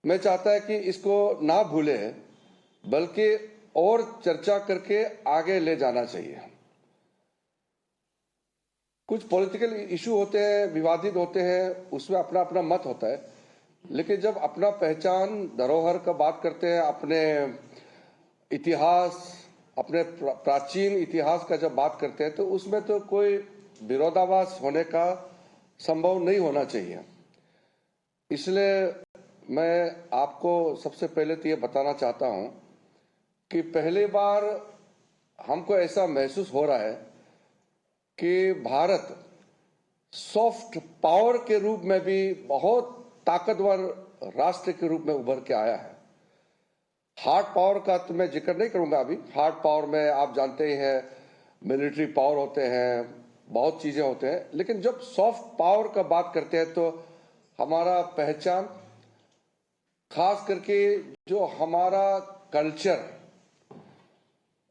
मैं चाहता है कि इसको ना भूले, बल्कि और चर्चा करके आगे ले जाना चाहिए। कुछ पॉलिटिकल इशू होते हैं, विवादित होते हैं, उसमें अपना अपना मत होता है, लेकिन जब अपना पहचान धरोहर का बात करते हैं, अपने इतिहास, अपने प्राचीन इतिहास का जब बात करते हैं, तो उसमें तो कोई विरोधाभास होने का संभव नहीं होना चाहिए। इसलिए मैं आपको सबसे पहले तो ये बताना चाहता हूं कि पहली बार हमको ऐसा महसूस हो रहा है कि भारत सॉफ्ट पावर के रूप में भी बहुत ताकतवर राष्ट्र के रूप में उभर के आया है। हार्ड पावर का तो मैं जिक्र नहीं करूंगा अभी। हार्ड पावर में आप जानते ही हैं, मिलिट्री पावर होते हैं, बहुत चीजें होते हैं, लेकिन जब सॉफ्ट पावर का बात करते हैं तो हमारा पहचान, खास करके जो हमारा कल्चर,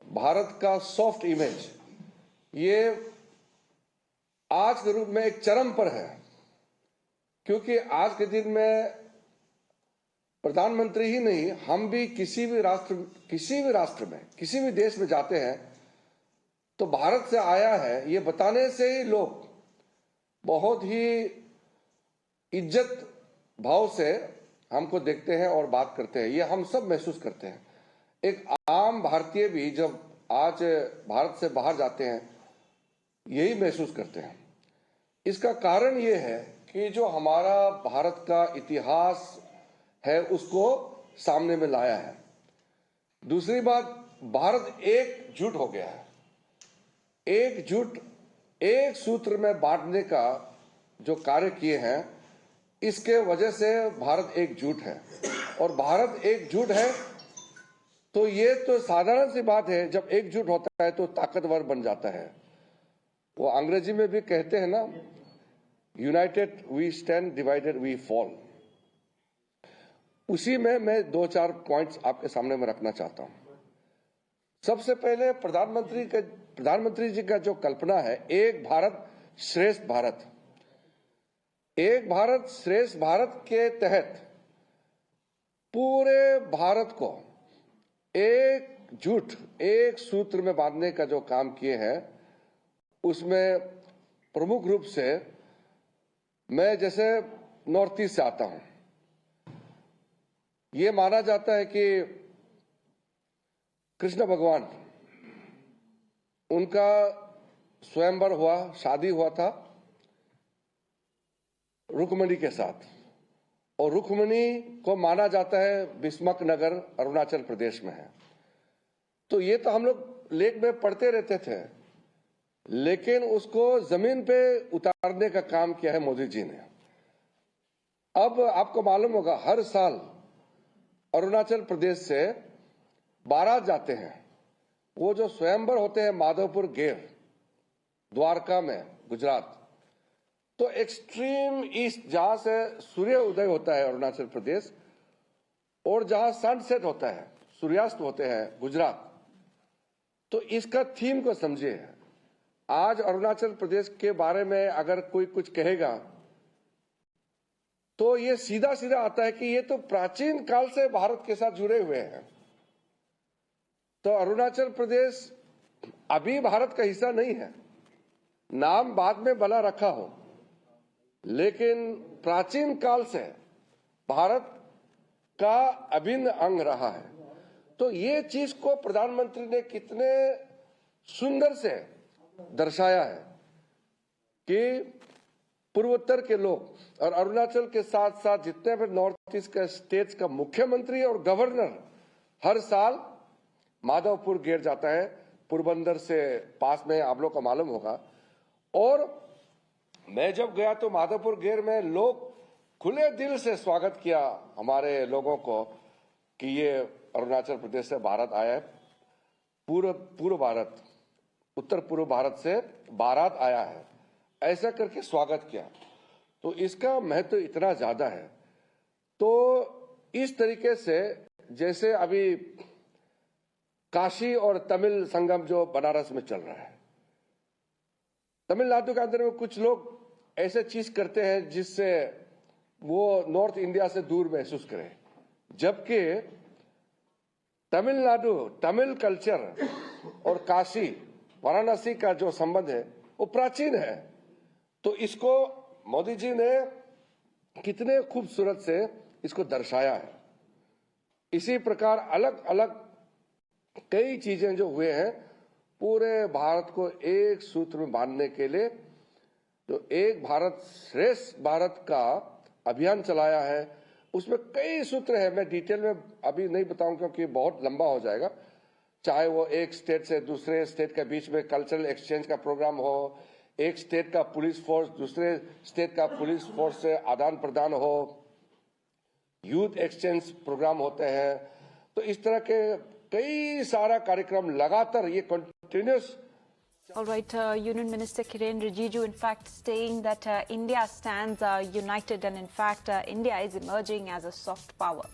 भारत का सॉफ्ट इमेज, ये आज के रूप में एक चरम पर है। क्योंकि आज के दिन में प्रधानमंत्री ही नहीं, हम भी किसी भी राष्ट्र में, किसी भी देश में जाते हैं तो भारत से आया है ये बताने से ही लोग बहुत ही इज्जत भाव से हमको देखते हैं और बात करते हैं। ये हम सब महसूस करते हैं। एक आम भारतीय भी जब आज भारत से बाहर जाते हैं यही महसूस करते हैं। इसका कारण ये है कि जो हमारा भारत का इतिहास है उसको सामने में लाया है। दूसरी बात, भारत एकजुट हो गया है। एकजुट, एक सूत्र में बांटने का जो कार्य किए हैं, इसके वजह से भारत एकजुट है। और भारत एकजुट है तो ये तो साधारण सी बात है, जब एकजुट होता है तो ताकतवर बन जाता है। वो अंग्रेजी में भी कहते हैं ना, united we stand, divided we fall. उसी में मैं 2-4 पॉइंट्स आपके सामने में रखना चाहता हूं। सबसे पहले प्रधानमंत्री जी का जो कल्पना है, एक भारत श्रेष्ठ भारत। एक भारत श्रेष्ठ भारत के तहत पूरे भारत को एकजुट, एक सूत्र में बांधने का जो काम किए हैं, उसमें प्रमुख रूप से मैं जैसे नॉर्थ ईस्ट से आता हूं, ये माना जाता है कि कृष्ण भगवान, उनका स्वयंवर हुआ, शादी हुआ था रुक्मिणी के साथ, और रुक्मिणी को माना जाता है बिस्मक नगर अरुणाचल प्रदेश में है। तो ये तो हम लोग लेख में पढ़ते रहते थे, लेकिन उसको जमीन पे उतारने का काम किया है मोदी जी ने। अब आपको मालूम होगा, हर साल अरुणाचल प्रदेश से बारात जाते हैं। वो जो स्वयंवर होते हैं माधवपुर गेर, द्वारका में, गुजरात, तो एक्सट्रीम ईस्ट जहां से सूर्य उदय होता है अरुणाचल प्रदेश, और जहां सनसेट होता है, सूर्यास्त होते हैं, गुजरात। तो इसका थीम को समझिए। आज अरुणाचल प्रदेश के बारे में अगर कोई कुछ कहेगा तो ये सीधा सीधा आता है कि ये तो प्राचीन काल से भारत के साथ जुड़े हुए हैं। तो अरुणाचल प्रदेश अभी भारत का हिस्सा नहीं है, नाम बाद में भला रखा हो, लेकिन प्राचीन काल से भारत का अभिन्न अंग रहा है। तो ये चीज को प्रधानमंत्री ने कितने सुंदर से दर्शाया है कि पूर्वोत्तर के लोग और अरुणाचल के साथ साथ जितने भी नॉर्थ ईस्ट के स्टेट्स का मुख्यमंत्री और गवर्नर हर साल माधवपुर गेर जाता है, पोरबंदर से पास में, आप लोग को मालूम होगा। और मैं जब गया तो माधवपुर गेर में लोग खुले दिल से स्वागत किया हमारे लोगों को कि ये अरुणाचल प्रदेश से भारत आया है। पूर्व भारत, उत्तर पूर्व भारत से बारात आया है, ऐसा करके स्वागत किया। तो इसका महत्व इतना ज्यादा है। तो इस तरीके से जैसे अभी काशी और तमिल संगम जो बनारस में चल रहा है, तमिलनाडु के अंदर में कुछ लोग ऐसे चीज करते हैं जिससे वो नॉर्थ इंडिया से दूर महसूस करें। जबकि तमिलनाडु, तमिल कल्चर और काशी, वाराणसी का जो संबंध है वो प्राचीन है। तो इसको मोदी जी ने कितने खूबसूरत से इसको दर्शाया है। इसी प्रकार अलग अलग कई चीजें जो हुए हैं, पूरे भारत को एक सूत्र में बांधने के लिए जो एक भारत श्रेष्ठ भारत का अभियान चलाया है, उसमें कई सूत्र है। मैं डिटेल में अभी नहीं बताऊं क्योंकि बहुत लंबा हो जाएगा। चाहे वो एक स्टेट से दूसरे स्टेट के बीच में कल्चरल एक्सचेंज का प्रोग्राम हो, एक स्टेट का पुलिस फोर्स दूसरे स्टेट का पुलिस फोर्स से आदान प्रदान हो, यूथ एक्सचेंज प्रोग्राम होते हैं। तो इस तरह के कई सारा कार्यक्रम लगातार ये continuous. All right, Union Minister Kiren Rijiju, in fact, saying that India stands united and in fact, India is emerging as a soft power.